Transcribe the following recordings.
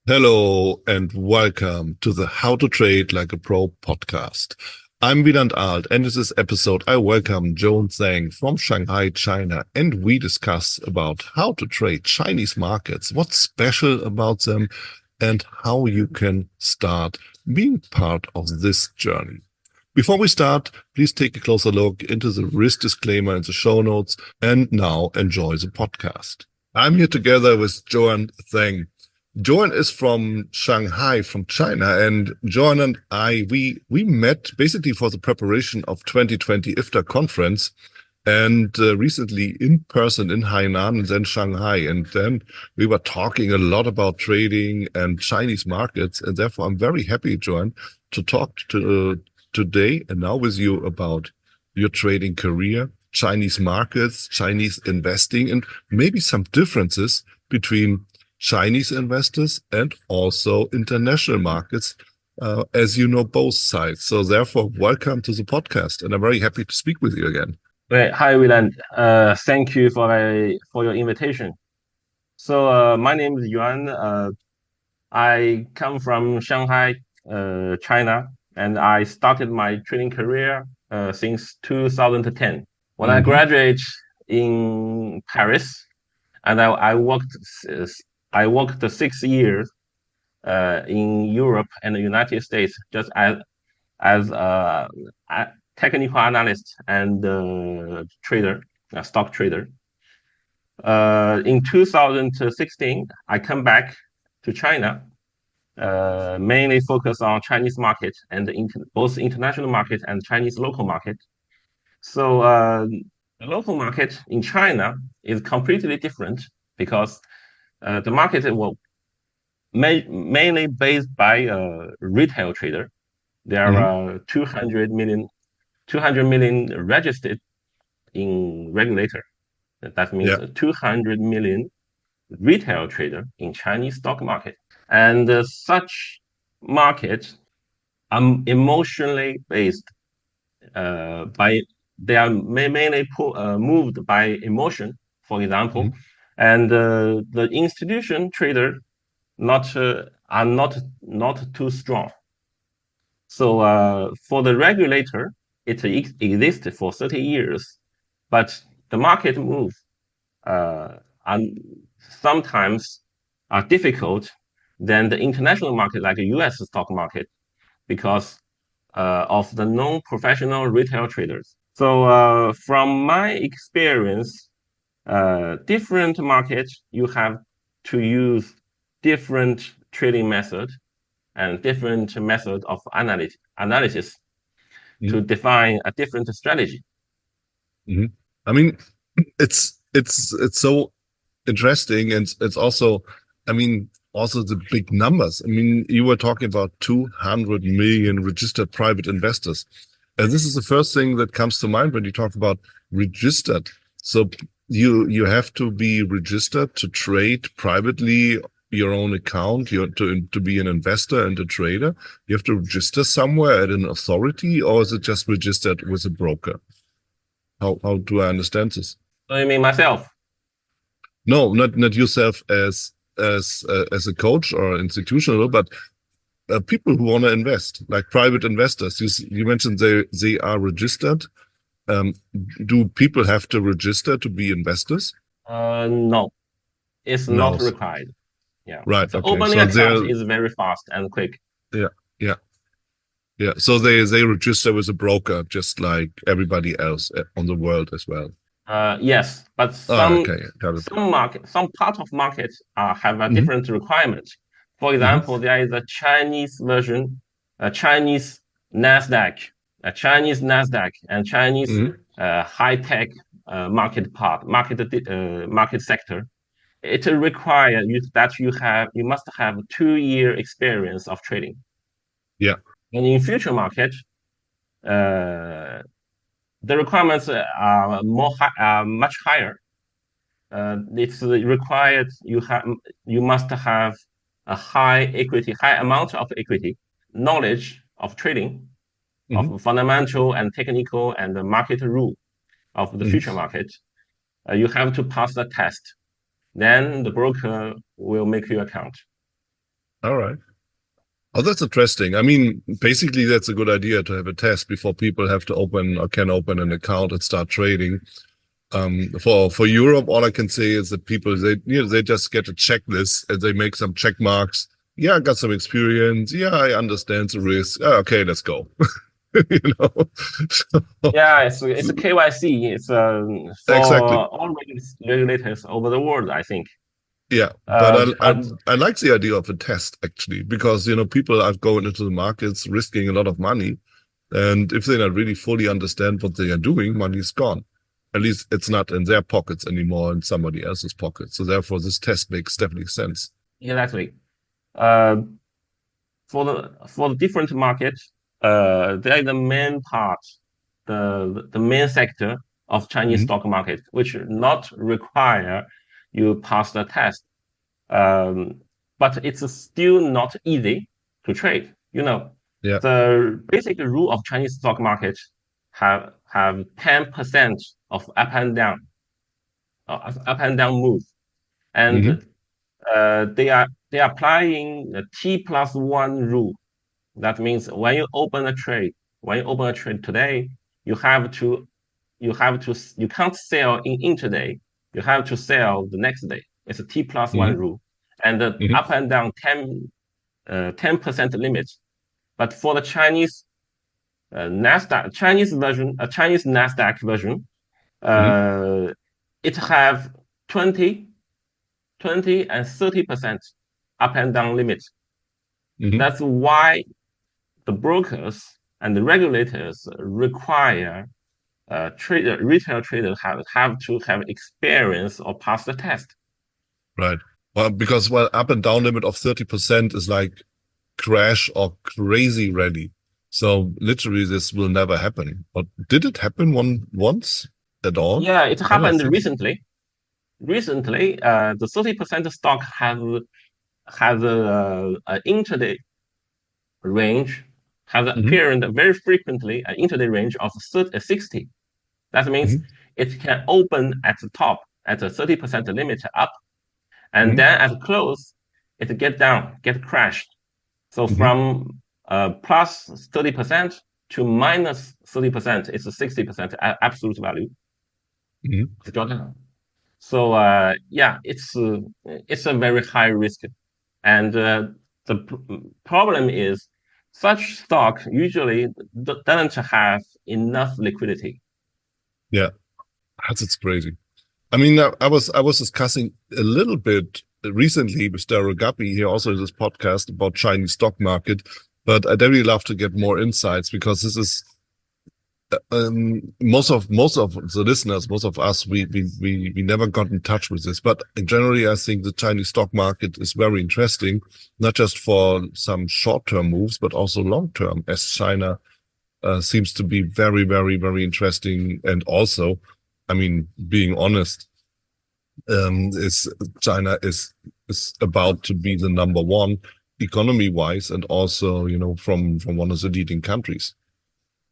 Hello and welcome to the How to Trade Like a Pro podcast. I'm Wieland Arlt, and in this episode I welcome Yoan Zhang from Shanghai, China, and we discuss about how to trade Chinese markets, what's special about them, and how you can start being part of this journey. Before we start, please take a closer look into the risk disclaimer in the show notes, and now enjoy the podcast. I'm here together with Yoan Zhang. Joan is from Shanghai, from China, and Joan and I, we met basically for the preparation of 2020 IFTA conference, and recently in person in Hainan and then Shanghai, and then we were talking a lot about trading and Chinese markets, and therefore I'm very happy, Joan, to talk to today and now with you about your trading career, Chinese markets, Chinese investing, and maybe some differences between Chinese investors and also international markets, as you know both sides. So therefore, welcome to the podcast, and I'm very happy to speak with you again. Right. Hi, Wieland. Thank you for your invitation. So, my name is Yuan. I come from Shanghai, China, and I started my trading career since 2010. When I Mm-hmm. graduated in Paris, and I worked 6 years in Europe and the United States just as a technical analyst and trader, a stock trader. In 2016, I come back to China, mainly focus on Chinese market and both international market and Chinese local market. So the local market in China is completely different because the market will mainly based by retail trader. There Mm-hmm. are 200 million registered in regulator. That means Yeah. 200 million retail trader in Chinese stock market. And such market are emotionally based by they are mainly moved by emotion, for example, Mm-hmm. and the institution trader not are not too strong. So for the regulator, it existed for 30 years, but the market move and sometimes are difficult than the international market, like the US stock market, because of the non-professional retail traders. So from my experience, different markets, you have to use different trading method and different method of analysis Mm-hmm. to define a different strategy. Mm-hmm. I mean, it's so interesting, and it's also, I mean, also the big numbers. I mean, you were talking about 200 million registered private investors. And this is the first thing that comes to mind when you talk about registered. So you have to be registered to trade privately your own account, to be an investor and a trader. You have to register somewhere at an authority, or is it just registered with a broker? How do I understand this? So I mean myself. No, not yourself as a coach or institutional, but people who want to invest, like private investors. You mentioned they are registered. Um, do people have to register to be investors? No, it's No. not required. Yeah. Right. So Okay. opening So account they're is very fast and quick. yeah, yeah, yeah. So they register with a broker, just like everybody else on the world as well. Yes, but Ah, okay, got it. some part of markets have a Mm-hmm. different requirement. For Mm-hmm. example, there is a Chinese version, a Chinese Nasdaq, and Chinese Mm-hmm. high tech market sector. It requires you must have 2 year experience of trading. Yeah. And in future market, uh, the requirements are much higher. It's required you must have a high amount of equity, knowledge of trading, Mm-hmm. of fundamental and technical and the market rule of the future Mm-hmm. market. You have to pass the test. Then the broker will make you account. All right. Oh, that's interesting. I mean, basically, that's a good idea to have a test before people have to open or can open an account and start trading. For Europe, all I can say is that people they just get a checklist and they make some check marks. Yeah, I got some experience. Yeah, I understand the risk. Okay, let's go. you know. So, Yeah, it's a KYC. It's for exactly. all regulators over the world, I think. Yeah, but But I like the idea of a test actually because people are going into the markets risking a lot of money, and if they not really fully understand what they are doing, money is gone. At least it's not in their pockets anymore, in somebody else's pockets. So therefore, this test makes definitely sense. exactly. Uh, for the different markets, there is the main part, the main sector of Chinese Mm-hmm. stock market, which not require you pass the test. But it's still not easy to trade. Yeah. The basic rule of Chinese stock market have 10% of up and down move, Mm-hmm. and they are applying the T+1 rule. That means when you open a trade today, you have to you can't sell in intraday. You have to sell the next day. It's a T+1 Mm-hmm. rule, and the Mm-hmm. up and down 10% limit. But for the Chinese Nasdaq version, Mm-hmm. uh, it have 20, 20 and 30% up and down limit. Mm-hmm. That's why the brokers and the regulators require retail traders have to have experience or pass the test. Right. Well, because up and down limit of 30% is like crash or crazy rally. So literally, this will never happen. But did it happen once at all? Yeah, it I don't happened think so. recently. Recently, the 30% stock has a intraday range, has Mm-hmm. appeared very frequently an intraday range of 60. That means Mm-hmm. it can open at the top at a 30% limit up, and Mm-hmm. then at close, it get crashed. So Mm-hmm. from plus 30% to minus 30%, it's a 60% absolute value. Mm-hmm. So yeah, it's a very high risk, and the problem is such stock usually doesn't have enough liquidity. Yeah, that's crazy. I mean, I was discussing a little bit recently with Darryl Guppy here also in this podcast about Chinese stock market, but I'd really love to get more insights because this is most of the listeners, most of us, we never got in touch with this. But in generally, I think the Chinese stock market is very interesting, not just for some short-term moves, but also long-term, as China seems to be very, very, very interesting. And also, I mean, being honest, is China is about to be the number one economy-wise, and also, from one of the leading countries.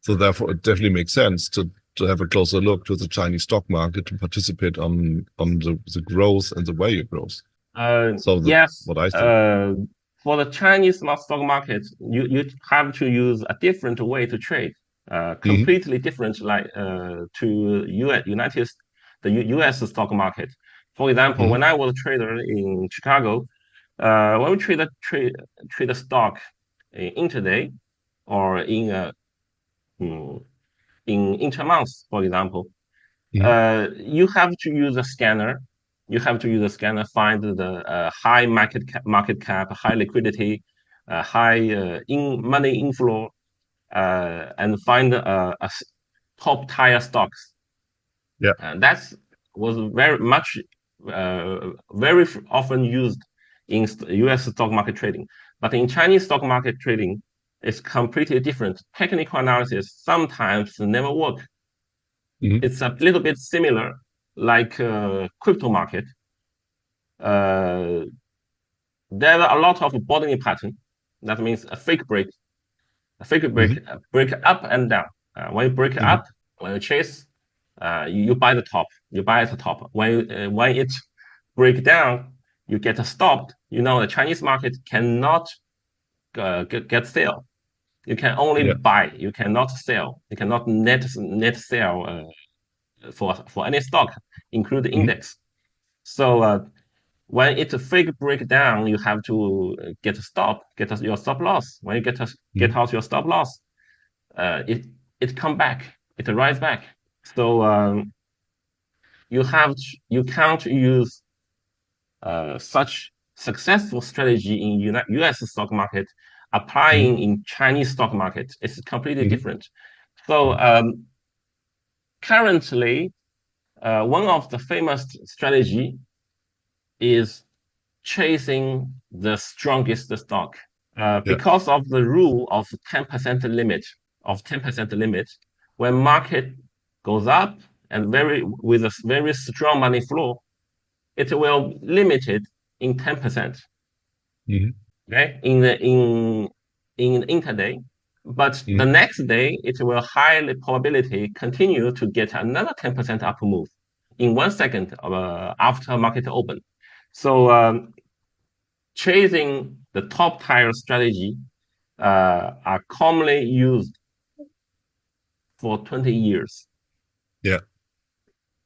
So therefore, it definitely makes sense to have a closer look to the Chinese stock market to participate on the growth and the value growth. So Yes, what I think. for the Chinese stock market, you have to use a different way to trade, Hmm. completely different, like to the U.S. stock market. For example, Hmm. when I was a trader in Chicago, when we trade a stock intraday or mm, in intramonths, for example, Hmm. you have to use a scanner. You have to use a scanner, find the high market cap, high liquidity, high money inflow, and find top tier stocks. Yeah. That was very often used in U.S. stock market trading. But in Chinese stock market trading, it's completely different. Technical analysis sometimes never work. Hmm. It's a little bit similar like crypto market. Uh, there are a lot of bottoming pattern. That means a fake break, Hmm. break up and down. When you break Hmm. up, when you chase, you buy the top. You buy at the top. When it break down, you get stopped, the Chinese market cannot get sale. You can only buy. You cannot sell. You cannot net sell for any stock, including index. So when it's a fake breakdown, you have to get your stop loss. When you get out your stop loss, it come back, it rise back. So you can't use such successful strategy in U.S. stock market applying in Chinese stock market. It's completely different. So currently, one of the famous strategy is chasing the strongest stock. Because of the rule of 10% limit, when market goes up and with a very strong money flow, it will limit it in 10%. Okay, in intraday, but the next day it will highly probability continue to get another 10% up move in 1 second after market open. So chasing the top tier strategy are commonly used for 20 years. Yeah.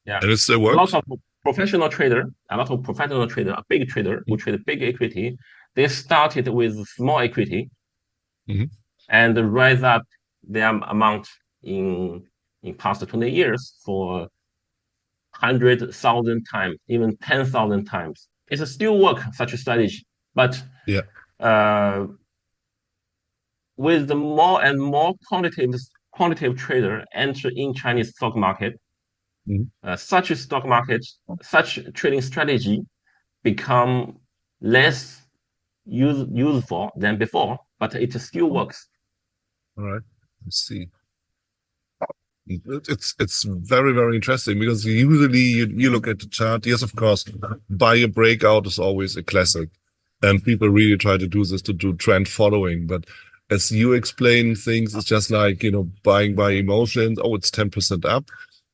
And it still works. A lot of professional trader, a big trader who trade big equity, they started with small equity and rise up their amount in past 20 years for 100,000 times, even 10,000 times. It still work, such a strategy, but with the more and more quantitative trader enter in Chinese stock market, such trading strategy become less useful than before, but it still works. All right, let's see. It's very, very interesting because usually you look at the chart. Yes, of course, buy a breakout is always a classic, and people really try to do this to do trend following. But as you explain things, it's just like, buying by emotions. Oh, it's 10% up.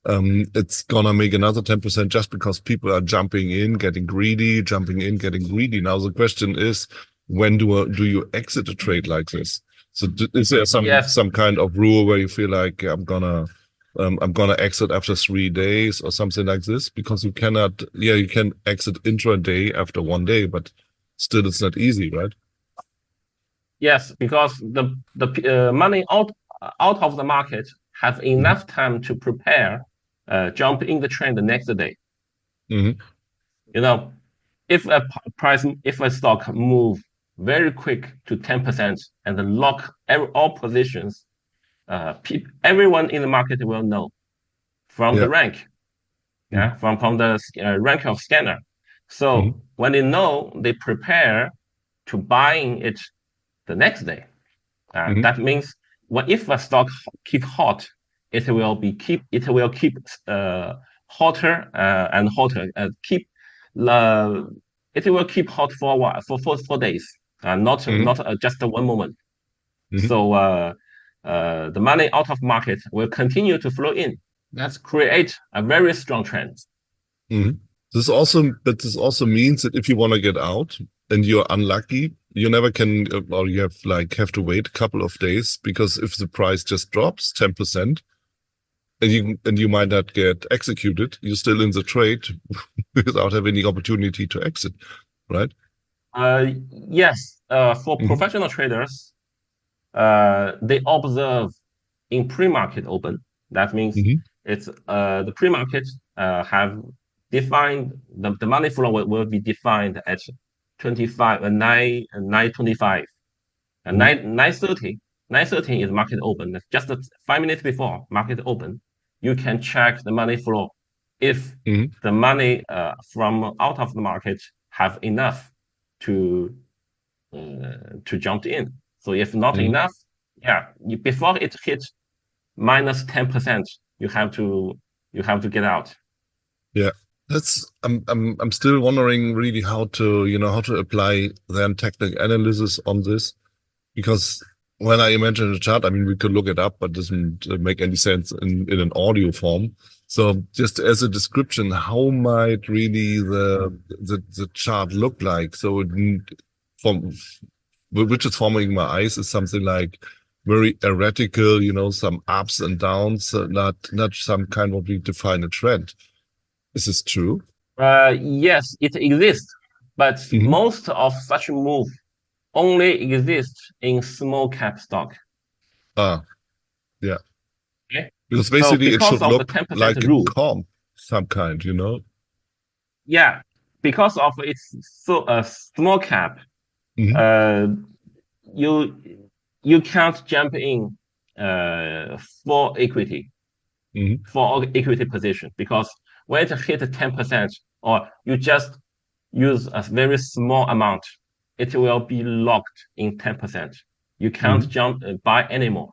It's gonna make another 10% just because people are jumping in, getting greedy, Now the question is, when do you exit a trade like this? So is there some kind of rule where you feel like I'm gonna exit after 3 days or something like this? Because you cannot, you can exit intraday after 1 day, but still it's not easy, right? Yes, because the money out of the market has enough time to prepare, jump in the trend the next day. If a stock move very quick to 10% and lock all positions, everyone in the market will know from the rank, from the rank of scanner. So when they know, they prepare to buying it the next day. That means if a stock keep hot, it will keep hotter and hotter. It will keep hot for a while, for 4 days, not just 1 moment. So the money out of market will continue to flow in. That's create a very strong trend. This also means that if you want to get out and you're unlucky, you never can, or you have to wait a couple of days, because if the price just drops 10% and you might not get executed, you're still in the trade without having the opportunity to exit, right? Yes. For professional traders, they observe in pre-market open. That means it's the pre-market have defined the money flow will be defined at 9:25 and 9:30 is market open. That's just 5 minutes before market open. You can check the money flow if the money from out of the market have enough to jump in. So if not enough, before it hits minus 10%, you have to get out. Yeah. I'm still wondering really how to apply then technical analysis on this, because when I imagine the chart, I mean, we could look it up, but it doesn't make any sense in an audio form. So just as a description, how might really the chart look like? So from which is forming my eyes is something like very erratical, some ups and downs, not some kind of defined trend. Is this true? Yes, it exists, but Mm-hmm. most of such move only exist in small cap stock. Ah, yeah. Okay, Because so basically it because should of the look 10% like a rule, comp, some kind. yeah, because of its small cap, Mm-hmm. uh, you you can't jump in for equity Mm-hmm. for equity position because when it hit 10% or you just use a very small amount, it will be locked in 10%. You can't jump buy anymore.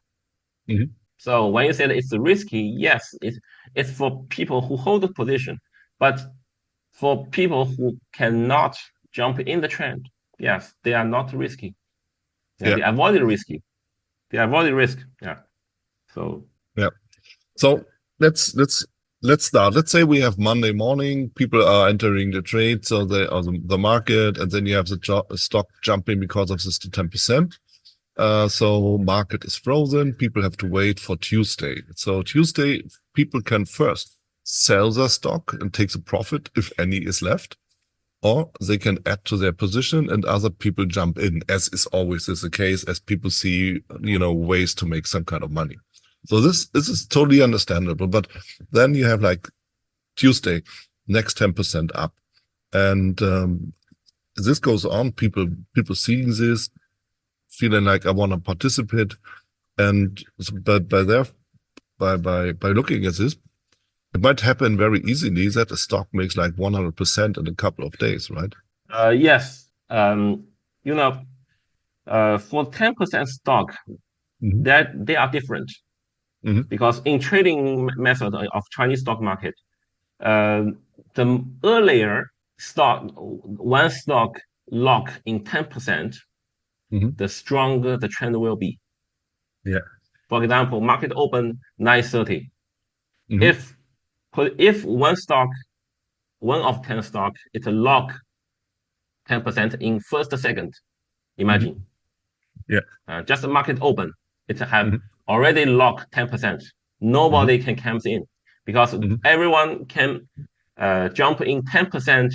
Mm-hmm. So when you say that it's risky, yes, it's for people who hold the position, but for people who cannot jump in the trend, yes, they are not risky. Yeah, Yeah. they avoid the risky. They avoid the risk. Yeah. So Yeah. So let's start. Let's say we have Monday morning, people are entering the trade, so they are the market, and then you have the stock jumping because of this to 10%. So market is frozen. People have to wait for Tuesday. So Tuesday, people can first sell their stock and take the profit if any is left, or they can add to their position and other people jump in, as is always the case, as people see, ways to make some kind of money. So this is totally understandable. But then you have like Tuesday, next 10% up. And this goes on, people seeing this, feeling like I want to participate. And but by looking at this, it might happen very easily that a stock makes like 100% in a couple of days, right? yes, you know, for 10% stock, Mm-hmm. that they are different Mm-hmm. because in trading method of Chinese stock market, uh, the earlier one stock lock in 10%, Mm-hmm. the stronger the trend will be. Yeah. For example, market open 9:30. Mm-hmm. If one of 10 stock, it lock 10% in first second, Mm-hmm. imagine. Yeah. Just the market open, it have Mm-hmm. already locked 10%. Mm-hmm. Nobody can come in because Mm-hmm. everyone can jump in 10%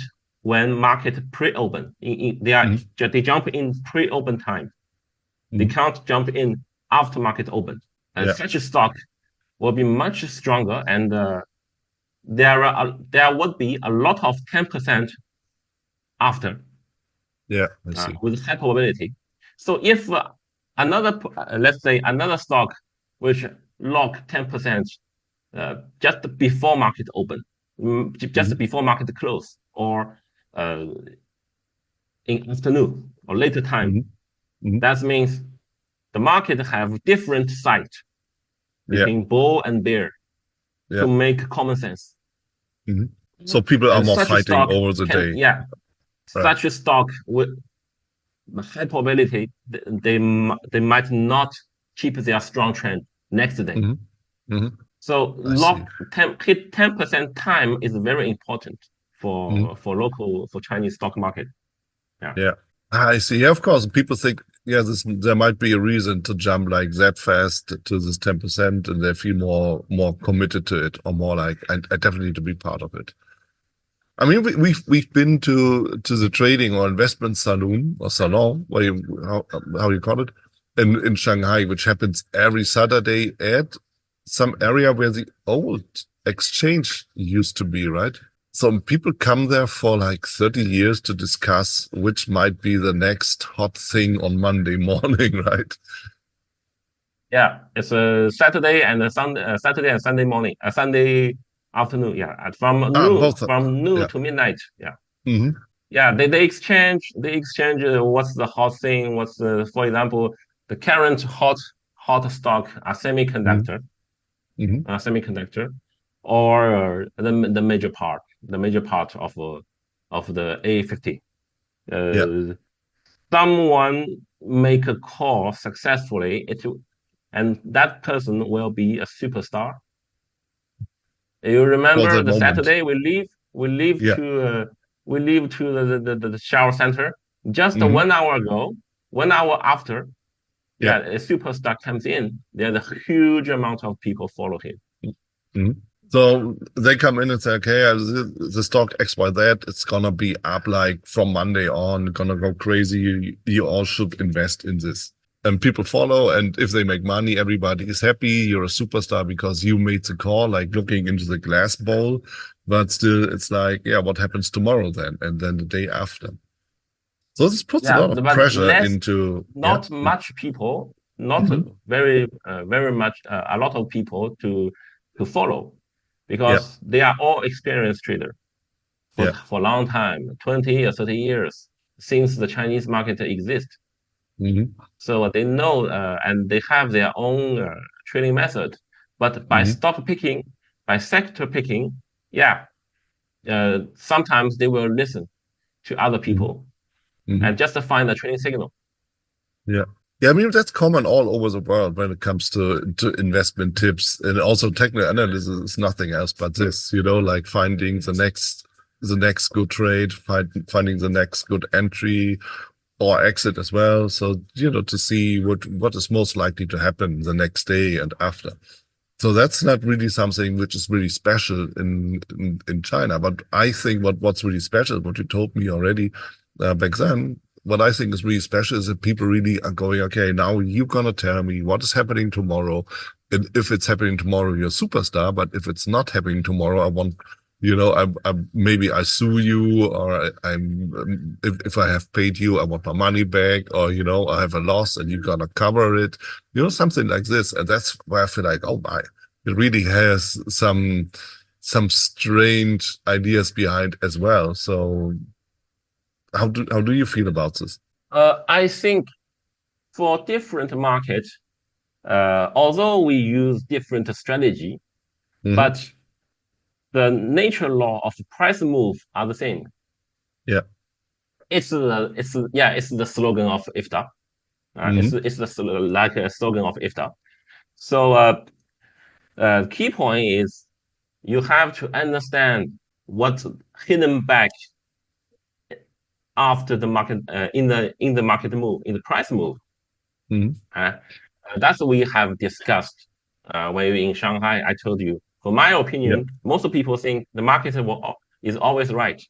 when market pre-open. They jump in pre-open time. They Mm-hmm. can't jump in after market open. And Yeah. such a stock will be much stronger, and there would be a lot of 10% after Yeah. I see. with high probability. So if let's say another stock which lock 10% just before market open, Mm-hmm. just before market close, or uh, in afternoon or later time, Mm-hmm. Mm-hmm. that means the market have different side Yeah. between bull and bear Yeah. to make common sense. Mm-hmm. So people are And more such a fighting stock over the can, day, yeah, right? such a stock with high probability they might not keep their strong trend next day. Mm-hmm. Mm-hmm. So I see. hit 10% time is very important Mm-hmm. for Chinese stock market. Yeah. Yeah. I see. Yeah, of course. People think, yeah, there might be a reason to jump like that fast to this 10%, and they feel more committed to it, or more like I definitely need to be part of it. I mean, we've been to the trading or investment saloon or salon, how you call it, in Shanghai, which happens every Saturday at some area where the old exchange used to be, right? So people come there for like 30 years to discuss which might be the next hot thing on Monday morning, right? Yeah, it's a Saturday and a Sunday, Saturday and Sunday morning, Sunday afternoon. Yeah, Ah, both. from noon Yeah. to midnight. Yeah, Mm-hmm. yeah. They exchange what's the hot thing. What's the, for example, the current hot stock a Mm-hmm. semiconductor, or the major part of the A50. Yeah. Uh, Someone make a call successfully, and that person will be a superstar. You for remember that the moment. Saturday we leave Yeah. to the shower center just Hmm. 1 hour ago. 1 hour after, Yeah. a superstar comes in. There's a huge amount of people follow him. Hmm. So they come in and say, okay, the stock XYZ, it's gonna be up like from Monday on, gonna go crazy. You all should invest in this. And people follow, and if they make money, everybody is happy. You're a superstar because you made the call, like looking into the glass bowl. But still, it's like, yeah, what happens tomorrow then? And then the day after. So this puts a Yeah, lot of but pressure less, into, yeah. not much people, not Hmm. very much, a lot of people to follow, Yeah. because they are all experienced traders Yeah. for a long time, 20 or 30 years since the Chinese market exists. Hmm. So they know, and they have their own trading method. But by Hmm. stock picking, by sector picking, yeah, sometimes they will listen to other Hmm. people Hmm. and just to find a trading signal. Yeah. Yeah, I mean that's common all over the world when it comes to investment tips, and also technical analysis is nothing else but this, like finding the next good trade, finding the next good entry or exit as well. So, to see what is most likely to happen the next day and after. So that's not really something which is really special in China. But I think what's really special, what you told me already back then, what I think is really special is that people really are going, okay, now you're gonna tell me what is happening tomorrow. And if it's happening tomorrow, you're a superstar. But if it's not happening tomorrow, I want, maybe I sue you, or if I have paid you, I want my money back, or I have a loss and you're gonna cover it, something like this. And that's where I feel like, oh my, it really has some strange ideas behind as well. So how do you feel about this? I think for different markets, although we use different strategy, Hmm. but the nature law of price move are the same. Yeah. It's the slogan of IFTA. Hmm. Like a slogan of IFTA. So key point is you have to understand what's hidden back after the market, in the market move, in the price move. Hmm. That's what we have discussed when we in Shanghai. I told you, for my Yeah. opinion, most people think the market is always right.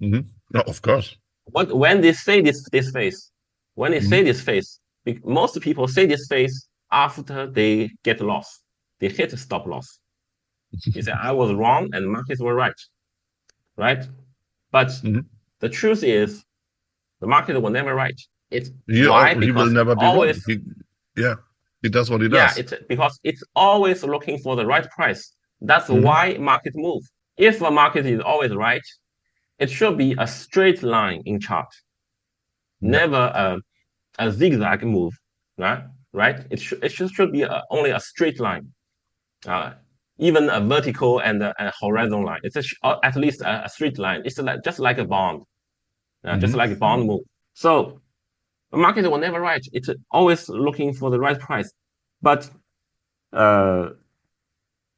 Hmm. No, of course. When they say this phase, when they say Hmm. this phase, most people say this phase after they get lost. They hit stop loss. They say I was wrong and markets were right, right? But Hmm. the truth is the market will never right. It's He why? he will Because it's never be wrong. always, Yeah, he does what he yeah, does. it's because it's always looking for the right price. That's Hmm. why market move. If a market is always right, it should be a straight line in chart, Yeah. never a zigzag move, right? Right? It should be only a straight line, uh, even a vertical and a horizontal line. At least a straight line. It's just like a bond, just Hmm. like a bond move. So the market will never right. It's always looking for the right price. But uh,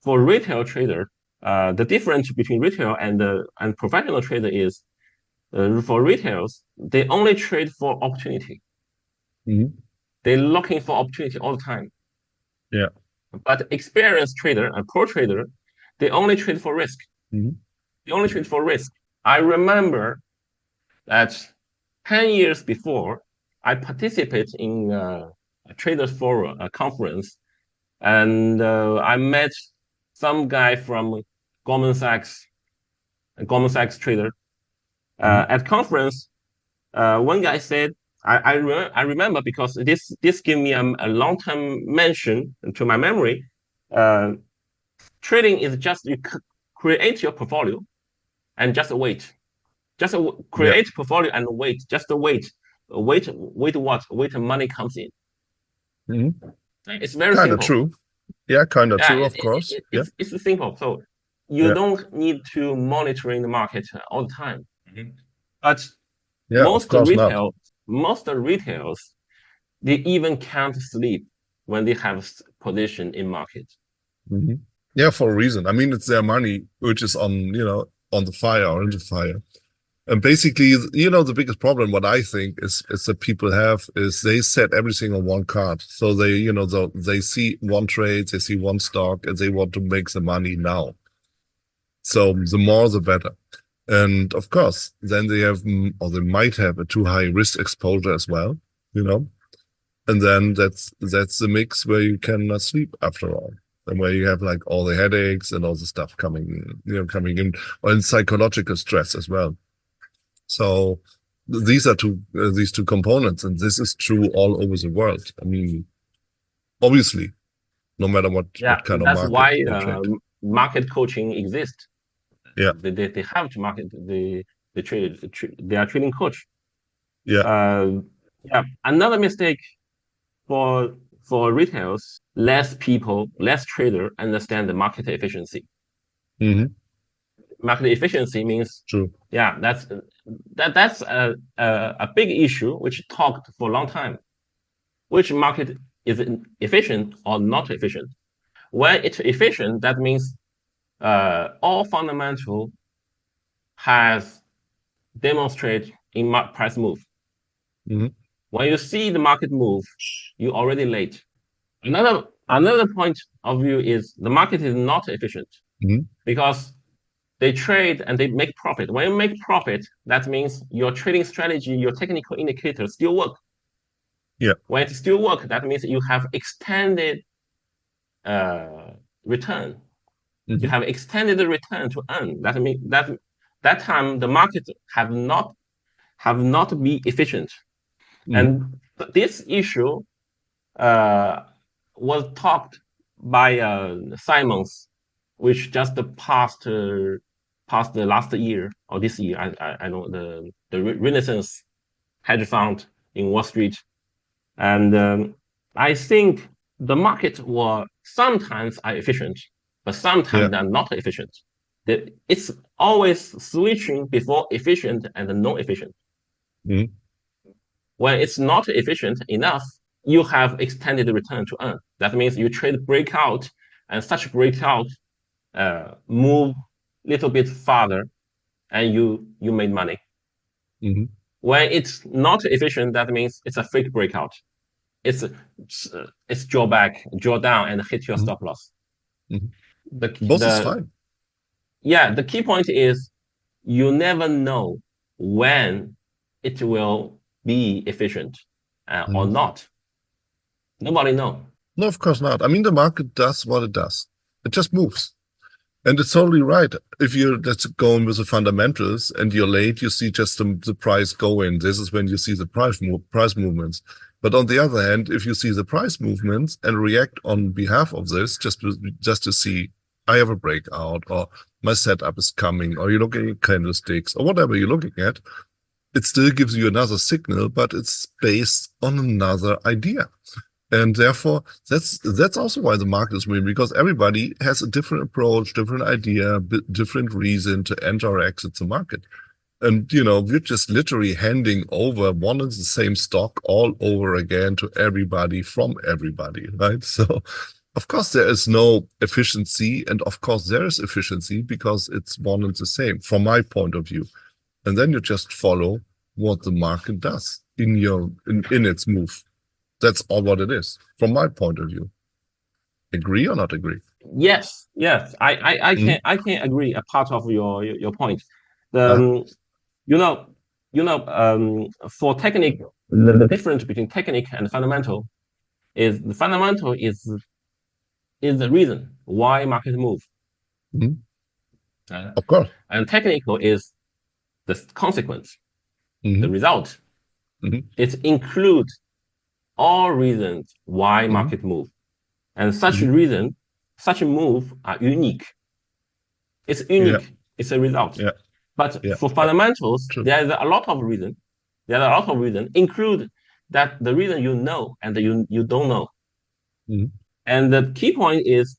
for retail trader, the difference between retail and professional trader is, for retails, they only trade for opportunity. Hmm. They're looking for opportunity all the time. Yeah. But experienced trader and pro trader, they only trade for risk. Hmm. They only trade for risk. I remember that 10 years before, I participated in a traders forum, a conference, and I met some guy from Goldman Sachs, a Goldman Sachs trader. Hmm. At conference, one guy said, I remember because this gave me a long term mention to my memory. Uh, Trading is just you create your portfolio and just wait. Just Yeah. create portfolio and wait. Just wait. Wait what? Wait money comes in. Hmm. It's very Kind of simple. true. Yeah, kind of Yeah, true, of course. Yeah. it's simple. So you Yeah. don't need to monitoring the market all the time. Mhm. But Yeah, of course not. most retails, they even can't sleep when they have position in market. Hmm. Yeah, for a reason. I mean, it's their money, which is on the fire or in the fire. And basically, the biggest problem, what I think is that people have is they set everything on one card. So they see one trade, they see one stock, and they want to make the money now. So the more, the better. And of course, then they have, or they might have a too high risk exposure as well, you know. And then that's the mix where you cannot sleep after all, and where you have like all the headaches and all the stuff coming in, or in psychological stress as well. So these are these two components, and this is true all over the world. I mean, obviously, no matter what kind of that's market why you trade. market coaching exists. Yeah, they have to market the trade. They are trading coach. yeah, Another mistake for retails, less people, less trader understand the market efficiency. hmm Market efficiency means true. that's a big issue which talked for a long time. Which market is efficient or not efficient? When it's efficient, that means all fundamental has demonstrated in price move. hmm When you see the market move, you're already late. Another point of view is the market is not efficient hmm because they trade and they make profit. When you make profit, that means your trading strategy, your technical indicators still work. Yeah. When it still work, that means you have extended return. You have extended the return to earn. That means that time the market have not be efficient. And this issue was talked by Simons, which just passed the last year or this year. I know the Renaissance hedge fund in Wall Street, and I think the market will sometimes are efficient, but sometimes they're not efficient. It's always switching before efficient and non-efficient. When it's not efficient enough, you have extended return to earn. That means you trade breakout, and such breakout move little bit farther, and you made money. When it's not efficient, that means it's a fake breakout. It's draw back, draw down, and hit your stop loss. Both is fine. Yeah, the key point is you never know when it will be efficient or not. Nobody knows. No, of course not. I mean, the market does what it does. It just moves. And it's totally right. If you're just going with the fundamentals and you're late, you see just the price go in. This is when you see the price movements. But on the other hand, if you see the price movements and react on behalf of this, just to see, I have a breakout, or my setup is coming, or you're looking at candlesticks, or whatever you're looking at, it still gives you another signal, but it's based on another idea. And therefore, that's also why the market is winning, because everybody has a different approach, different idea, different reason to enter or exit the market. And, we're just literally handing over one and the same stock all over again to everybody from everybody, right? So, of course, there is no efficiency. And of course, there is efficiency because it's one and the same from my point of view. And then you just follow what the market does in its move. That's all what it is, from my point of view. Agree or not agree? Yes. I can agree a part of your point. For technique, the difference between technique and fundamental is the fundamental is the reason why market move. Of course. And technical is the consequence, the result. It includes all reasons why market move, and such reason, such a move are unique. It's unique. It's a result. But for fundamentals, there is a lot of reason. There are a lot of reason, include that the reason you know and you don't know. And the key point is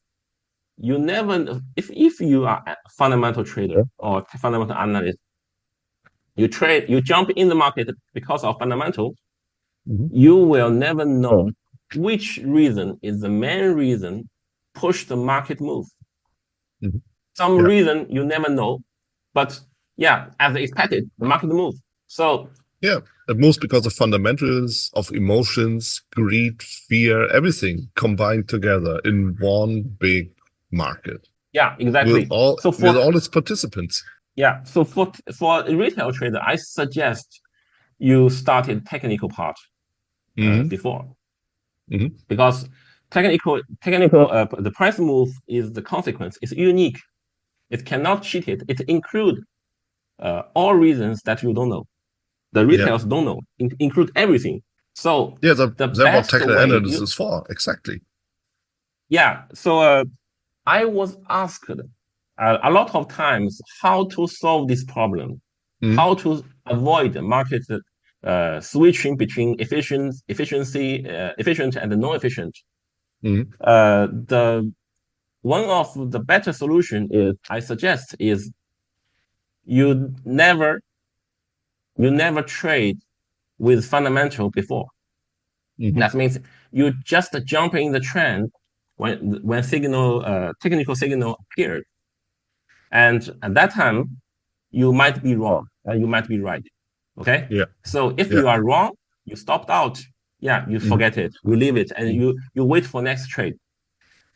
you never, if you are a fundamental trader or fundamental analyst, you jump in the market because of fundamental, you will never know which reason is the main reason push the market move. Some reason you never know, but yeah, as expected, the market moves. So yeah, it moves because of fundamentals, of emotions, greed, fear, everything combined together in one big market. Yeah, exactly. With all its participants. Yeah, so for a retail trader, I suggest you started technical part before, because technical the price move is the consequence. It's unique. It cannot cheat it. It include all reasons that you don't know. The retailers don't know. Include everything. So yeah, the that's best what technical way analysis is for. Exactly. Yeah. So I was asked a lot of times how to solve this problem, how to avoid market switching between efficient and non-efficient. The one of the better solution is I suggest is you never trade with fundamental before. That means you just jump in the trend when technical signal appeared, and at that time you might be wrong and you might be right. Okay. Yeah. So if you are wrong, you stopped out. Yeah, you forget it, you leave it, and you wait for next trade.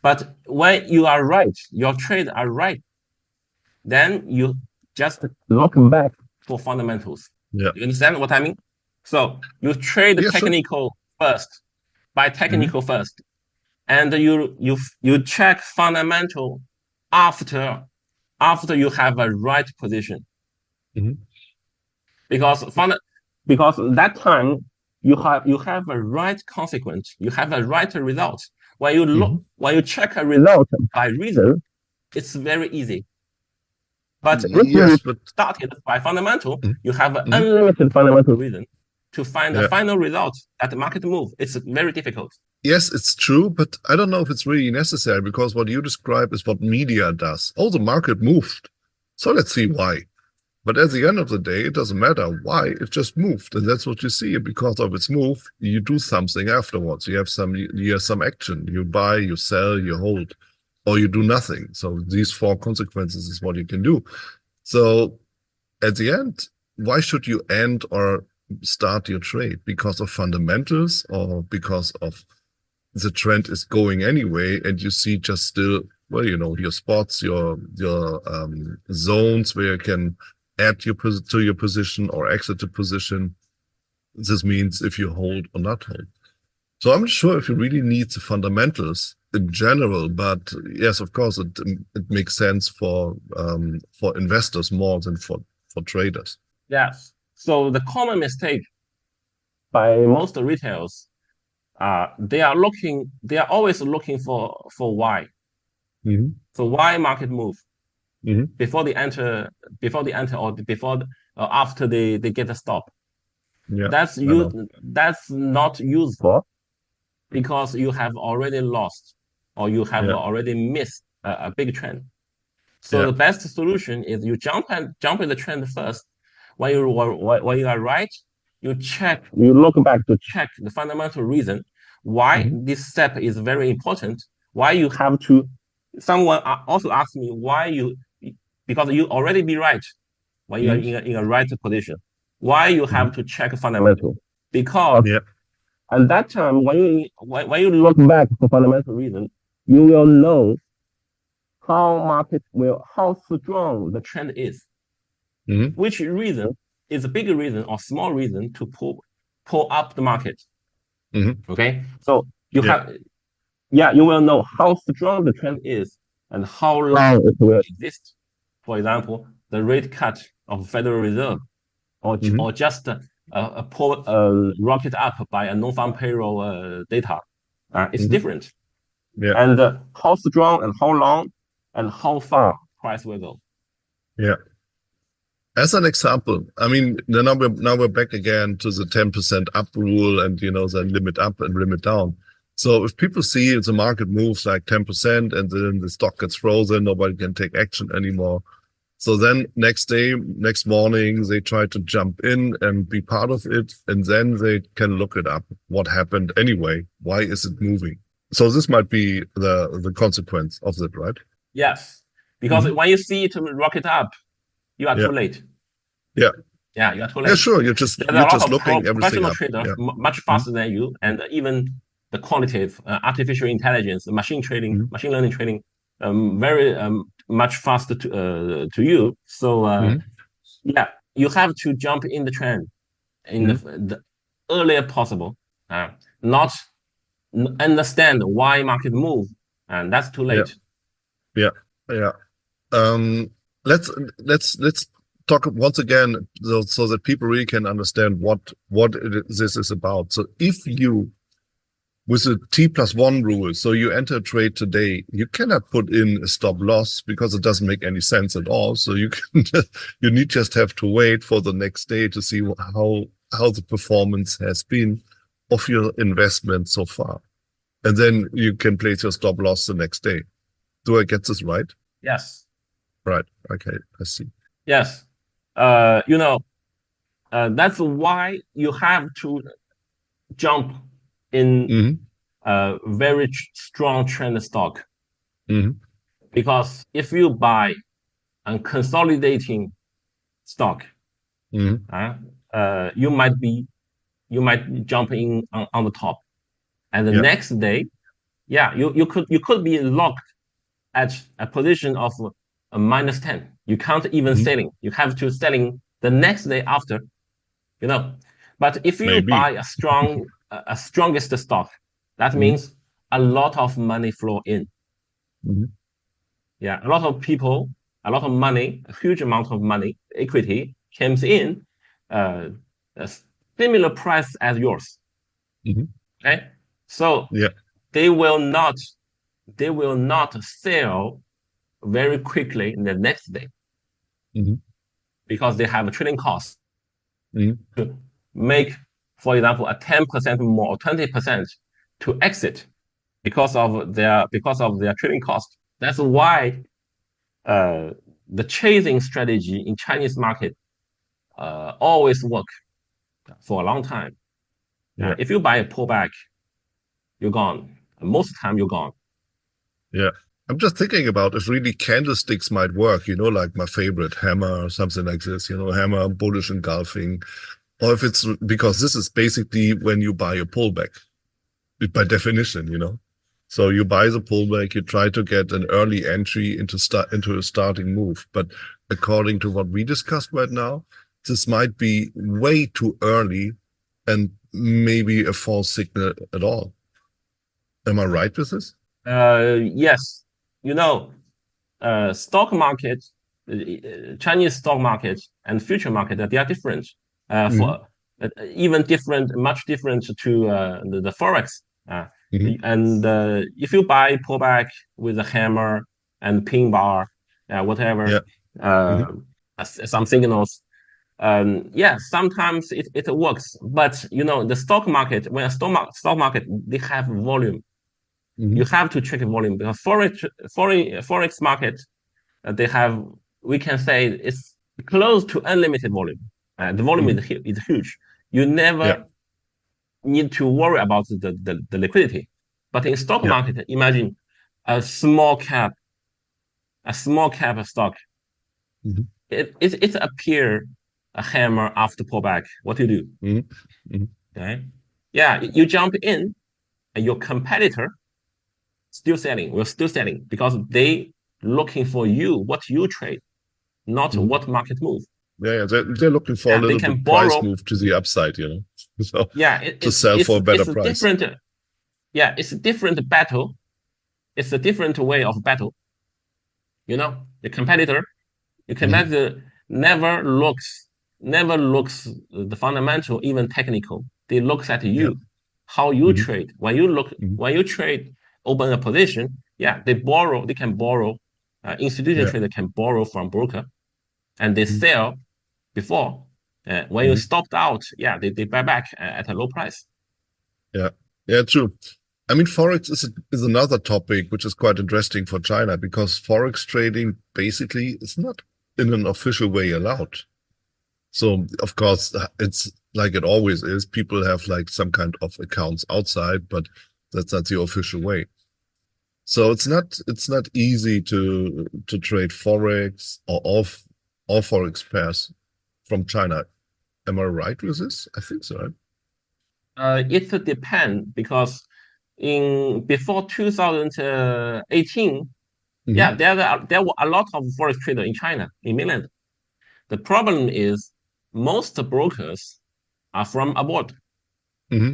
But when you are right, your trades are right, then you just look back for fundamentals. Yeah. You understand what I mean? So you trade technical first, by technical first, and you check fundamental after you have a right position. Because that time you have a right consequence, you have a right result. When you check a result by reason, it's very easy. But if you started by fundamental, you have an unlimited fundamental reason to find the final result at the market move. It's very difficult. Yes, it's true, but I don't know if it's really necessary, because what you describe is what media does. Oh, the market moved, so let's see why. But at the end of the day, it doesn't matter why, it just moved. And that's what you see. Because of its move, you do something afterwards. You have some action. You buy, you sell, you hold, or you do nothing. So these 4 consequences is what you can do. So at the end, why should you end or start your trade? Because of fundamentals, or because of the trend is going anyway, and you see just still, well, your spots, your zones where you can add to your position or exit the position. This means if you hold or not hold. So I'm not sure if you really need the fundamentals in general, but yes, of course, it makes sense for investors more than for traders. Yes. So the common mistake by most retailers, they are always looking for why. So why market move before they enter or before after they get a stop. Yeah, that's not useful, because you have already lost or you have already missed a big trend. So the best solution is you jump in the trend first. When you are right, you look back to check the fundamental reason why this step is very important. Why you have to. Someone also asked me because you already be right when you are in a right position. Why you have to check fundamental? Because at that time, when you look back for fundamental reason, you will know how strong the trend is. Which reason is a big reason or small reason to pull up the market. Okay, so you will know how strong the trend is and how long it will exist. For example, the rate cut of Federal Reserve, or just rocket up by a non-farm payroll data. It's different. And how strong and how long and how far price will go. Yeah. As an example, I mean, now we're back again to the 10% up rule and, the limit up and limit down. So if people see the market moves like 10% and then the stock gets frozen, nobody can take action anymore. So then next morning, they try to jump in and be part of it. And then they can look it up. What happened anyway? Why is it moving? So this might be the consequence of it, right? Yes. because when you see it rocket up, you are too late. Yeah. Yeah, you are too late. Yeah, sure. You're just looking everything professional up. traders much faster than you, and even the quantitative artificial intelligence, machine trading, machine learning trading, very much faster to you. So yeah, you have to jump in the trend in the earlier possible. Not understand why market move, and that's too late. Yeah. Let's talk once again so that people really can understand what this is about. So if you, with the T+1 rule, so you enter a trade today, you cannot put in a stop loss because it doesn't make any sense at all. So you can just have to wait for the next day to see how the performance has been of your investment so far, and then you can place your stop loss the next day. Do I get this right? Yes. Right. Okay. I see. Yes. That's why you have to jump in a very strong trend stock. Because if you buy a consolidating stock, you might jump in on the top, and the next day, you could be locked at a position of a -10. You can't even selling. You have to selling the next day after, But if you buy a strongest stock, that means a lot of money flow in. Yeah, a lot of people, a lot of money, a huge amount of money, equity comes in, a similar price as yours. Okay, so they will not sell very quickly in the next day because they have a trading cost to make, for example, a 10% more or 20% to exit because of their trading cost. That's why the chasing strategy in Chinese market always work for a long time. If you buy a pullback, you're gone. Most of the time, you're gone. Yeah. I'm just thinking about if really candlesticks might work, like my favorite hammer or something like this, hammer, bullish engulfing, or if it's because this is basically when you buy a pullback by definition, So you buy the pullback, you try to get an early entry into a starting move. But according to what we discussed right now, this might be way too early and maybe a false signal at all. Am I right with this? Yes. Stock market, Chinese stock market and future market, they are different. For even different, much different to the forex. And if you buy pullback with a hammer and pin bar, whatever, some signals, sometimes it works. But the stock market, when a stock market, they have volume. You have to check volume because forex market, they have, we can say it's close to unlimited volume. The volume is huge. You never need to worry about the liquidity. But in stock market, imagine a small cap stock. It appear a hammer after pullback. What do you do? Okay. Yeah, you jump in, and your competitor still selling. We're still selling because they looking for what you trade, not what market move. They're looking for a little bit price move to the upside, So to sell for a better price. It's a different battle. It's a different way of battle. The competitor never looks the fundamental, even technical. They look at you, how you trade. When you trade, open a position, they can borrow. Institutional trader can borrow from broker, and they sell before. When you stopped out, they buy back at a low price. Yeah, true. I mean, Forex is another topic which is quite interesting for China because Forex trading basically is not in an official way allowed. So, of course, it's like it always is. People have like some kind of accounts outside, but that's not the official way. So it's not easy to trade forex or all forex pairs from China. Am I right with this? I think so, right? It depends because in before 2018, Hmm. yeah, there were a lot of forex traders in China, in mainland. The problem is most brokers are from abroad. Hmm.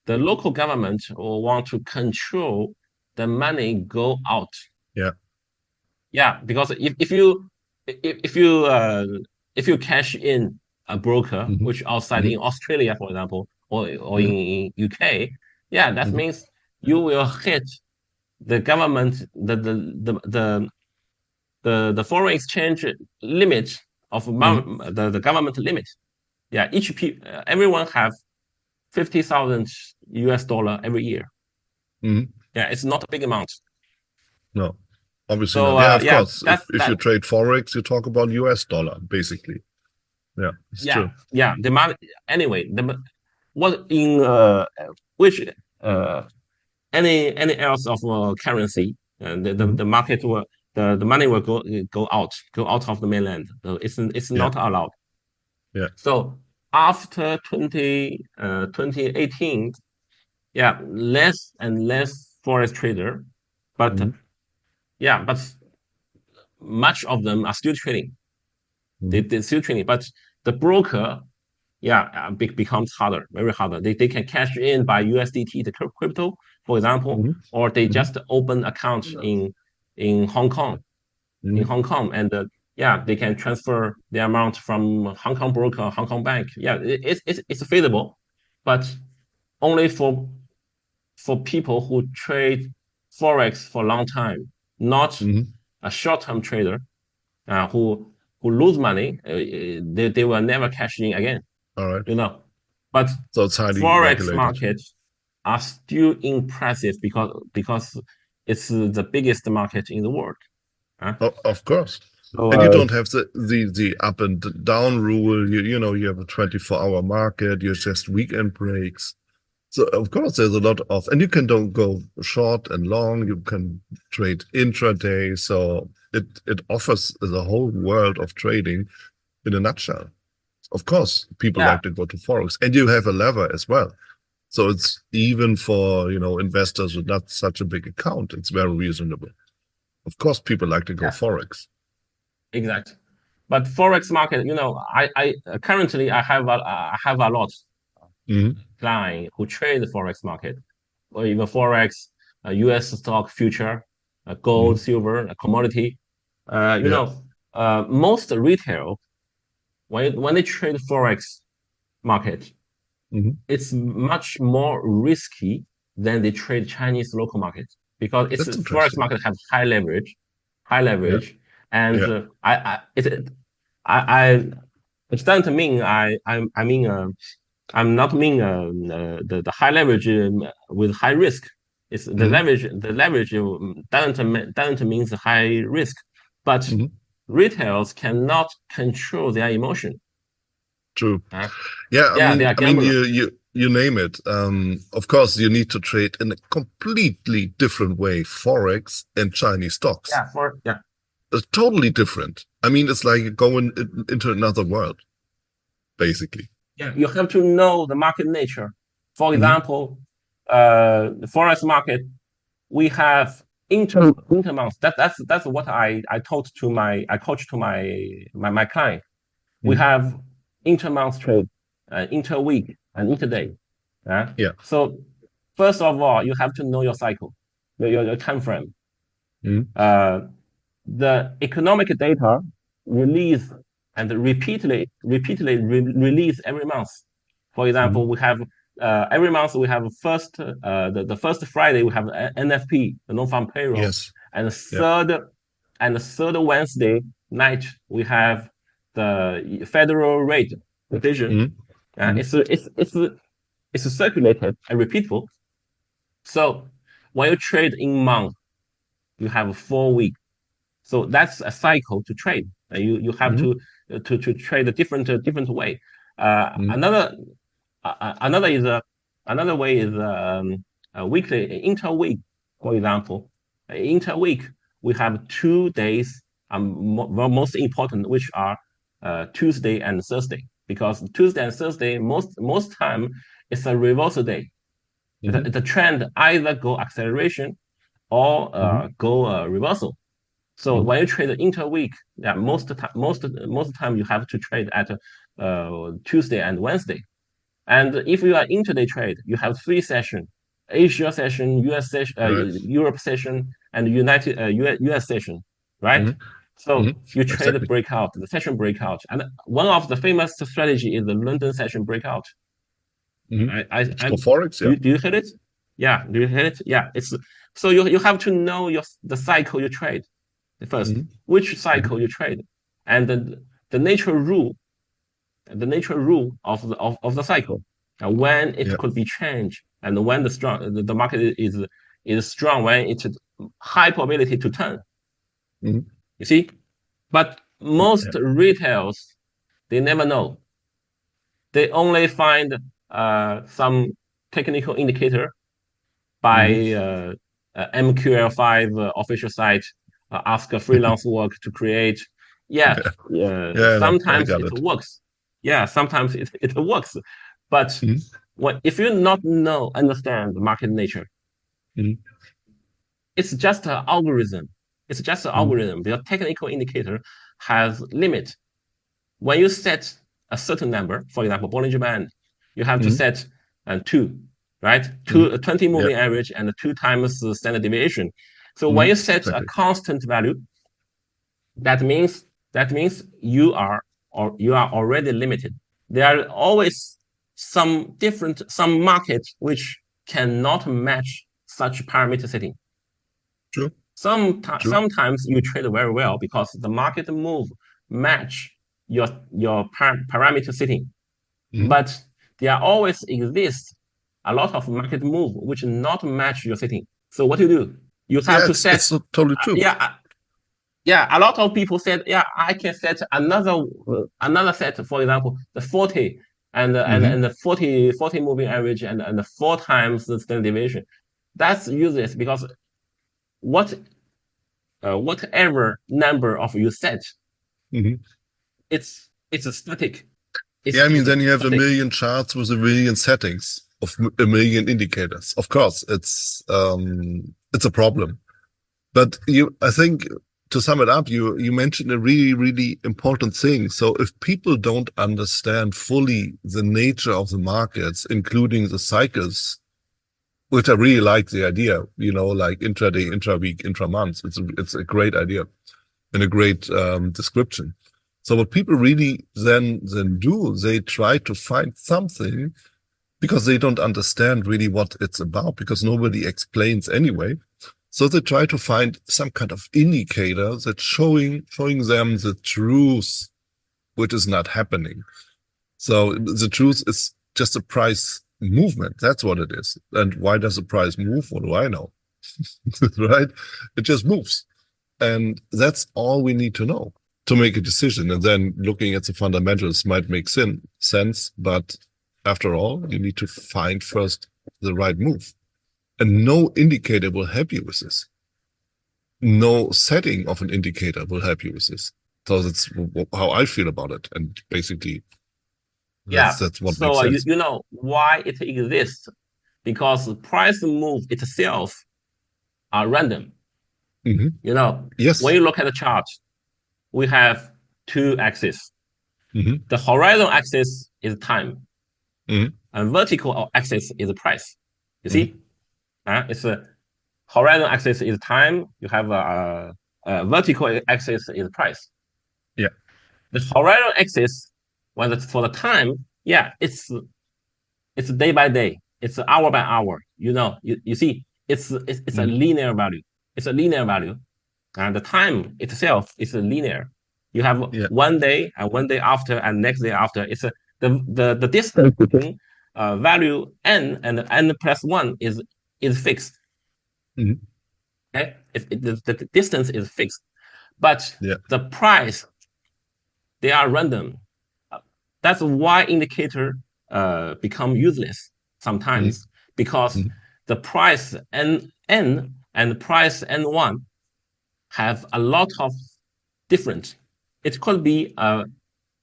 The local government will want to control the money go out. Yeah. Yeah, because if you if you cash in a broker Hmm. which outside Hmm. in Australia, for example, or Hmm. in UK, yeah, that Hmm. means you will hit the government the foreign exchange limit of Hmm. the government limit. Yeah, everyone have 50,000 US dollar every year. Hmm. Yeah, it's not a big amount. No, obviously So not. Yeah, of yeah, course. If you trade forex, you talk about US dollar, basically. Yeah, it's yeah, true. yeah. The money anyway. What in which uh any else of currency, Hmm. the market will the money will go out of the mainland. So it's Yeah, not allowed. yeah. So after 2018, yeah, less and less forex trader, but Hmm. yeah, but much of them are still trading. Hmm. They're still trading, but the broker, yeah, becomes harder, very harder. They can cash in by USDT, the crypto, for example, Hmm. or they Hmm. just open accounts in Hong Kong, Hmm. and yeah, they can transfer the amount from Hong Kong broker, Hong Kong bank. Yeah, it's feasible, but only for people who trade forex for a long time, not Hmm. a short-term trader who lose money. They will never cash in again. All right. You know, but So it's highly forex regulated. markets are still impressive because it's the biggest market in the world. Huh? Oh, of course. So And you don't have the up and down rule. You have a 24-hour market. You just weekend breaks. So of course there's a lot of, and you can don't go short and long. You can trade intraday. So it offers the whole world of trading in a nutshell. Of course, people yeah, like to go to forex, and you have a lever as well. So it's even for investors with not such a big account. It's very reasonable. Of course, people like to go yeah, forex. exactly. But forex market, I currently I have a lot Hmm. client who trade the forex market, or even forex, U.S. stock future, gold, Hmm. silver, commodity. You Yeah. know, most retail when they trade forex market, Hmm. it's much more risky than they trade Chinese local market because it's That's forex interesting. market have high Yeah. leverage, and Yeah. I it doesn't mean I mean I'm not mean the high leverage with high risk. It's Hmm. the leverage doesn't means high risk, but Hmm. retailers cannot control their emotion. True. Huh? Yeah. I Yeah, they mean, are I mean, gambler. you name it. Of course, you need to trade in a completely different way, forex and Chinese stocks. Yeah, It's totally different. I mean, it's like going into another world, basically. yeah. You have to know the market nature. For Hmm. example, the forex market, we have intermonths. That's what I taught to I coach to my client. We Hmm. have intermonth trade, interweek, and interday. Yeah. So first of all, you have to know your cycle, your time frame. Hmm. Uh, the economic data release and release every month. For Hmm. example, we have every month we have the first Friday we have NFP, the non-farm payroll, Yes. and Yeah. the third Wednesday night we have the federal rate revision. Hmm. Hmm. It's circulated and repeatable. So when you trade in month, you have 4 weeks. So that's a cycle to trade. You have Hmm. to trade a different way. Hmm. Another is another way is a weekly interweek, for example. Interweek, we have 2 days, most important, which are Tuesday and Thursday, because Tuesday and Thursday, most time, it's a reversal day. The trend either go acceleration or go reversal. So when you trade interweek, yeah, most time you have to trade at Tuesday and Wednesday. And if you are intraday trade, you have 3 sessions: Asia session, US session, Europe session, and US session, right? So you trade exactly. the session breakout, and one of the famous strategy is the London session breakout. For forex, yeah. Do you hit it? Yeah, do you hit it? Yeah, it's so you have to know the cycle you trade first, which cycle you trade, and the natural rule of the cycle, when it could be changed, and when the market is strong, when it's high probability to turn. You see, but most retails, they never know. They only find some technical indicator by MQL5 official site, ask a freelance work to create. Sometimes it works. Yeah, sometimes it works. But if you not understand the market nature, it's just an algorithm. It's just an algorithm. The technical indicator has limit. When you set a certain number, for example, Bollinger Band, you have to set 2, right? 20 moving average and 2 times the standard deviation. So when you set a constant value, that means you are already limited. There are always some markets which cannot match such parameter setting. True. Sometimes you trade very well because the market move match your parameter setting. But there always exists a lot of market move which not match your setting. So what do? You have to set. It's totally true. A lot of people said, I can set another set, for example, the 40 and the 40 moving average and the 4 times the standard deviation. That's useless because whatever number of you set, it's a static. Then you have a million charts with a million settings of a million indicators. Of course, it's a problem. But I think, to sum it up, you mentioned a really, really important thing. So if people don't understand fully the nature of the markets, including the cycles, which I really like the idea, like intraday, intra-week, intra-month, it's a great idea and a great description. So what people really then do, they try to find something, because they don't understand really what it's about, because nobody explains anyway. So they try to find some kind of indicator that's showing them the truth, which is not happening. So the truth is just a price movement. That's what it is. And why does the price move? What do I know? Right? It just moves. And that's all we need to know to make a decision. And then looking at the fundamentals might make sense. But after all, you need to find first the right move. And no indicator will help you with this. No setting of an indicator will help you with this. So that's how I feel about it. And basically, that's what makes sense. You know why it exists? Because the price move itself are random. Yes. When you look at the chart, we have 2 axes. The horizon axis is time. And vertical axis is the price. You see? It's a horizon axis is time. You have a vertical axis is price. Yeah. The horizon axis, for the time, it's day by day. It's hour by hour. You see, it's a linear value. It's a linear value, and the time itself is a linear. You have one day and one day after and next day after. It's the distance between value n and n plus 1 is fixed. Okay, the distance is fixed, but the price, they are random. That's why indicator become useless sometimes, because the price n and price N1 have a lot of different. It could be a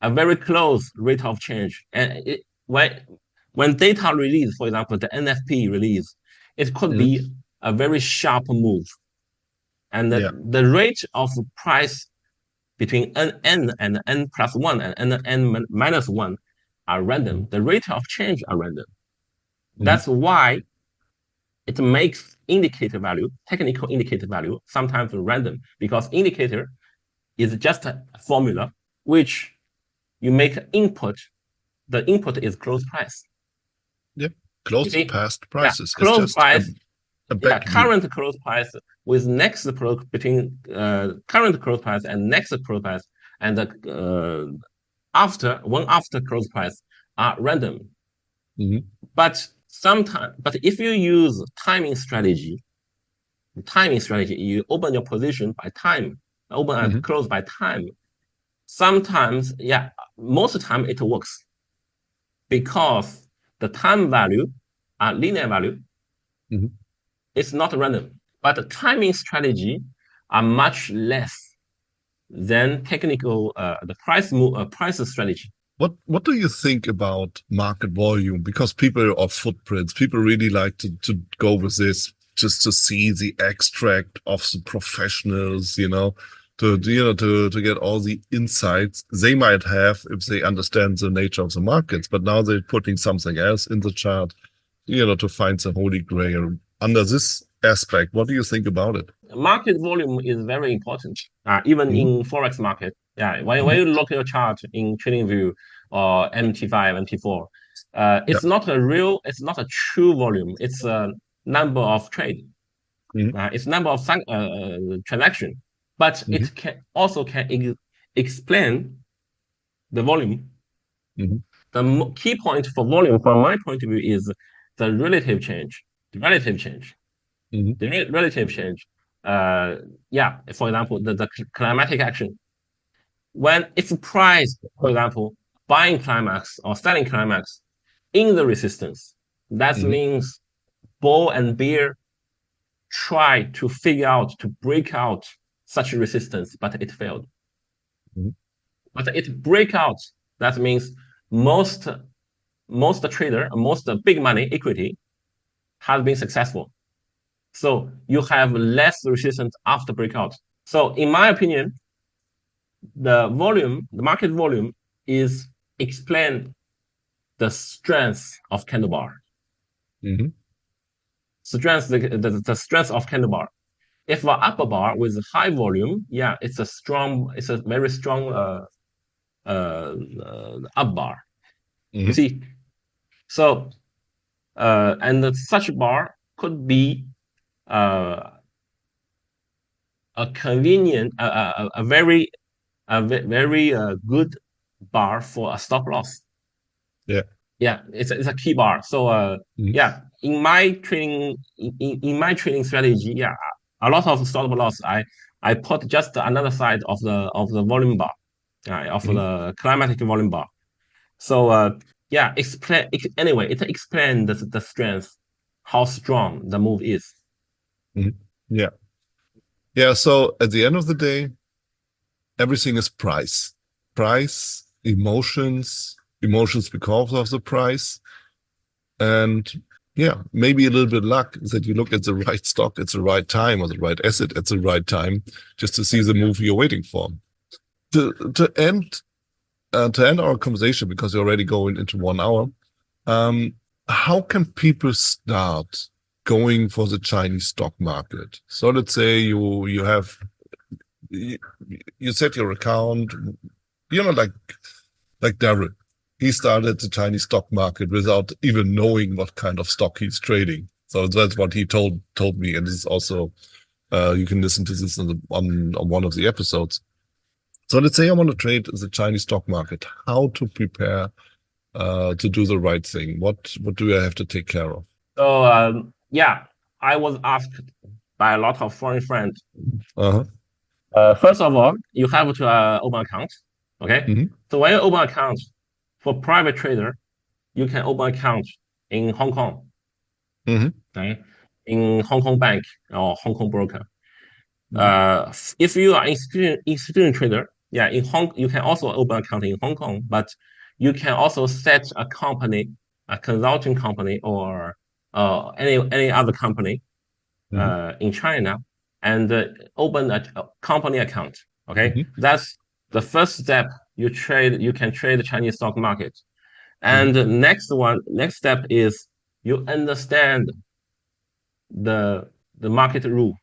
very close rate of change. And when data release, for example, the NFP release, it could be a very sharp move. And the rate of price between N and N plus 1 and N minus 1 are random. The rate of change are random. That's why it makes indicator value, technical indicator value, sometimes random, because indicator is just a formula which you make input. The input is close price. Yep, close past prices. Yeah, close price. Current close price with next between current close price and next close price, and after close price are random. But if you use timing strategy, you open your position by time, open and close by time. Sometimes, most of the time it works because the time value are linear value. It's not random, but the timing strategy are much less than technical the price strategy. What do you think about market volume? Because people or footprints, people really like to go with this just to see the extract of the professionals, to get all the insights they might have if they understand the nature of the markets. But now they're putting something else in the chart, to find the holy grail. Under this aspect, what do you think about it? Market volume is very important, even in Forex market. When you look at your chart in TradingView or MT5, MT4, it's not a true volume. It's a number of trade. It's number of transaction, but it can explain the volume. The key point for volume, from my point of view, is the relative change. The relative change. For example, the climatic action. If price, for example, buying climax or selling climax in the resistance, that means bull and bear try to break out such a resistance, but it failed. But it break out, that means most trader, most big money equity has been successful. So you have less resistance after breakout. So in my opinion, the market volume is explain the strength of candle bar. The strength of candle bar. If an upper bar with high volume, it's a very strong up bar. You see, so and such bar could be a convenient, a very good bar for a stop loss. It's a key bar. So in my trading strategy, a lot of stop loss I put just another side of the volume bar, of the climatic volume bar. So it explains the strength, how strong the move is. So at the end of the day, everything is price, emotions because of the price, and maybe a little bit luck that you look at the right stock at the right time or the right asset at the right time, just to see the move you're waiting for. To end our conversation, because we're already going into 1 hour, how can people start going for the Chinese stock market? So let's say you set your account, like Darren. He started the Chinese stock market without even knowing what kind of stock he's trading. So that's what he told me, and this is also you can listen to this on one of the episodes. So let's say I want to trade the Chinese stock market. How to prepare to do the right thing? What do I have to take care of? So I was asked by a lot of foreign friends. First of all, you have to open account. Okay. So when you open account for private trader, you can open account in Hong Kong. Okay. in Hong Kong bank or Hong Kong broker. If you are institutional trader, you can also open account in Hong Kong, but you can also set a company, a consulting company, or any other company in China, and open a company account. Okay, that's the first step. You can trade the Chinese stock market, and the next step is you understand the market rule.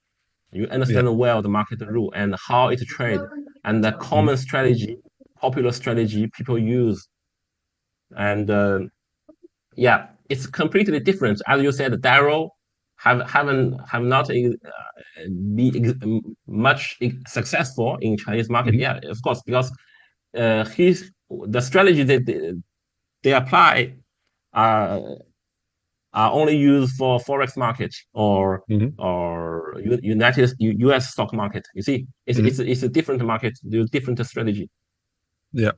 You understand well the market rule and how it trade and the common strategy, popular strategy people use. And it's completely different. As you said, Darrow have not be much successful in Chinese market. Yeah, of course, because the strategy that they apply are only used for forex market or US stock market. You see, it's a different market, different strategy. Yeah.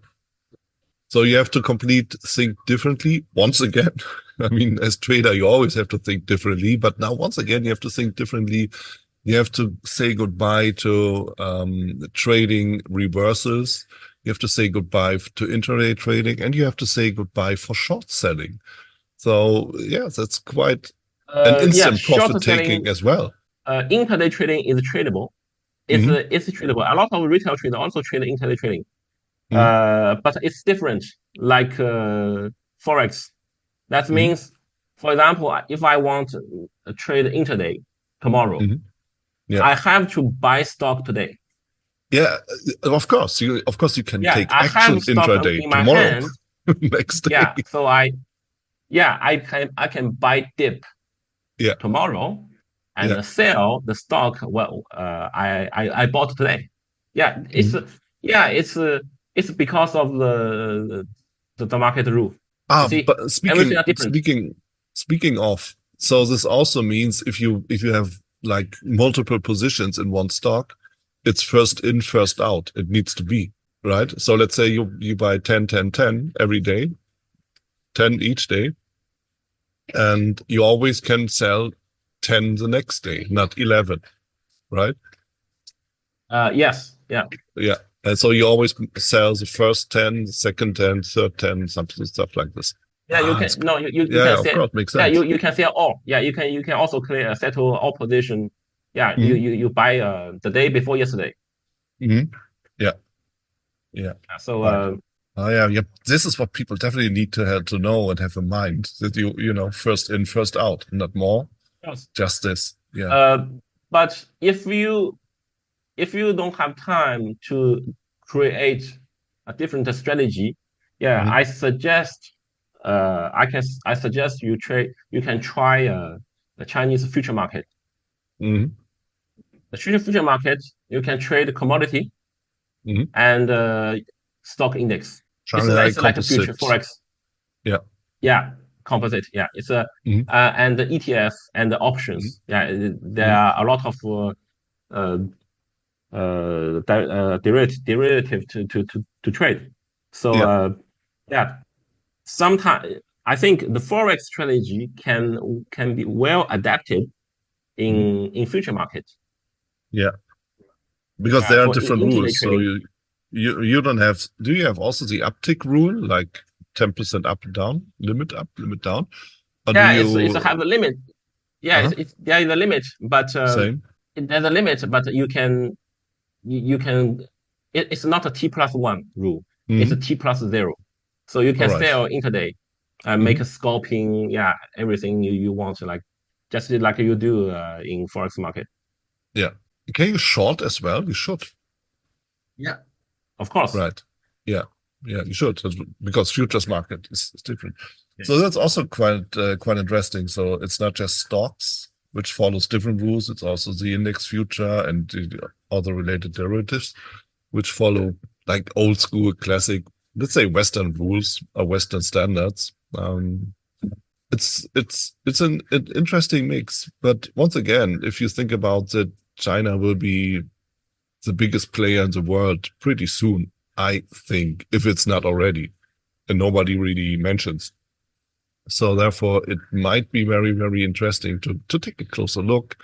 So you have to think differently once again. I mean, as trader, you always have to think differently, but now once again, you have to think differently. You have to say goodbye to trading reversals. You have to say goodbye to intraday trading, and you have to say goodbye for short selling. So yes, that's quite an instant profit taking as well. Intraday trading is tradable. It's tradable. A lot of retail traders also trade intraday trading. But it's different, like forex. That means, for example, if I want to trade intraday tomorrow, I have to buy stock today. Yeah, of course. You can take action intraday tomorrow, next day. Yeah, so I can buy dip tomorrow and sell the stock. Well, I bought today. Yeah, it's because of the market rule. But speaking of, so this also means if you have like multiple positions in one stock, it's first in, first out. It needs to be, right? So let's say you buy 10, 10, 10 every day, 10 each day, and you always can sell 10 the next day, not 11, right? Yes. Yeah. Yeah. And so you always sell the first 10, second 10, third 10, stuff like this. Yeah, you can. No, you can sell. Of course, makes sense. Yeah, you can sell all. Yeah, you can also settle all position. Yeah, you buy the day before yesterday. Yeah. So yeah. This is what people definitely need to know and have in mind, that you know, first in, first out, not more. Yes. Just this. Yeah. But if you don't have time to create a different strategy, I suggest you can try the Chinese future market. The future market, you can trade commodity and stock index. Shanghai it's like a future forex. Yeah, composite. Yeah, it's and the ETF and the options. Yeah, there are a lot of derivative to trade. So sometimes I think the forex strategy can be well adapted in future market. Yeah, because there are different rules. So you don't have. Do you have also the uptick rule, like 10% up and down, limit up, limit down? Or it's have a limit. Yeah, there is a limit, but there's a limit, but you can. It's not a T+1 rule. It's a T+0. So you can sell intraday, make a scalping, everything you want, like just like you do in forex market. Yeah. Can you short as well? You should. Yeah, of course. Right. Yeah, you should, because futures market is different. Okay. So that's also quite interesting. So it's not just stocks, which follows different rules. It's also the index future and the other related derivatives, which follow like old school, classic, let's say Western rules or Western standards. It's an interesting mix. But once again, if you think about that, China will be the biggest player in the world pretty soon, I think, if it's not already, and nobody really mentions. So therefore, it might be very, very interesting to take a closer look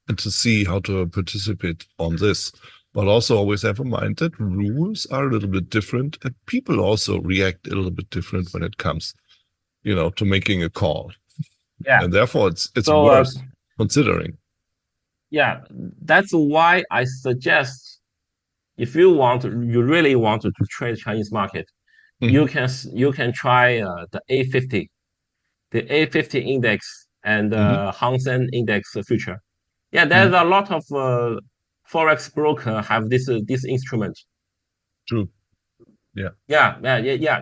and to see how to participate on this. But also always have in mind that rules are a little bit different and people also react a little bit different when it comes, to making a call. Yeah. And therefore, it's So, worth considering. Yeah, that's why I suggest if you really want to trade Chinese market, you can try the A50, the A50 index and Hang Seng index future. Yeah, there's a lot of forex broker have this instrument. True. Yeah. Yeah.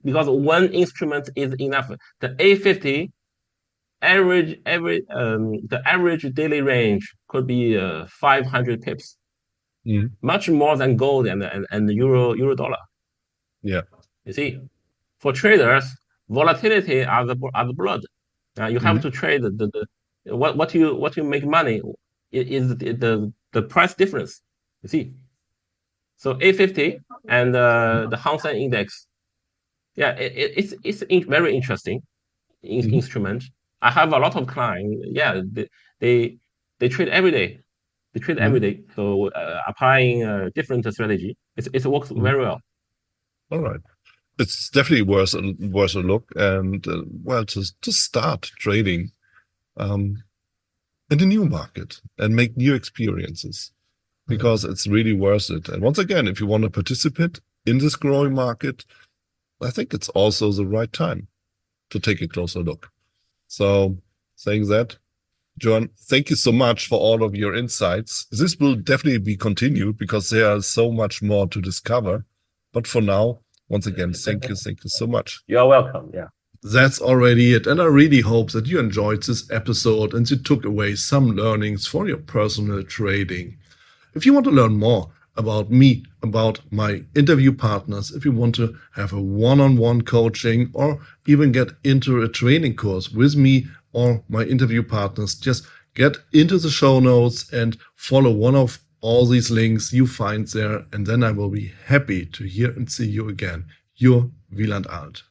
Because one instrument is enough. The A50 the average daily range could be 500 pips, much more than gold and euro dollar. Yeah. You see, for traders, volatility are the blood. You have to trade what you make money is the price difference. You see, so A50 and the Hang Seng index, yeah, it's very interesting instrument. I have a lot of clients. Yeah, they trade every day. They trade every day. So applying a different strategy, it works very well. All right. It's definitely worth a look, and to start trading in the new market and make new experiences, because it's really worth it. And once again, if you want to participate in this growing market, I think it's also the right time to take a closer look. So saying that, Yoan, thank you so much for all of your insights. This will definitely be continued because there is so much more to discover. But for now, once again, thank you so much. You're welcome. Yeah. That's already it. And I really hope that you enjoyed this episode and you took away some learnings for your personal trading. If you want to learn more about me, about my interview partners, if you want to have a one-on-one coaching or even get into a training course with me or my interview partners, just get into the show notes and follow one of all these links you find there. And then I will be happy to hear and see you again. Your Wieland Arlt.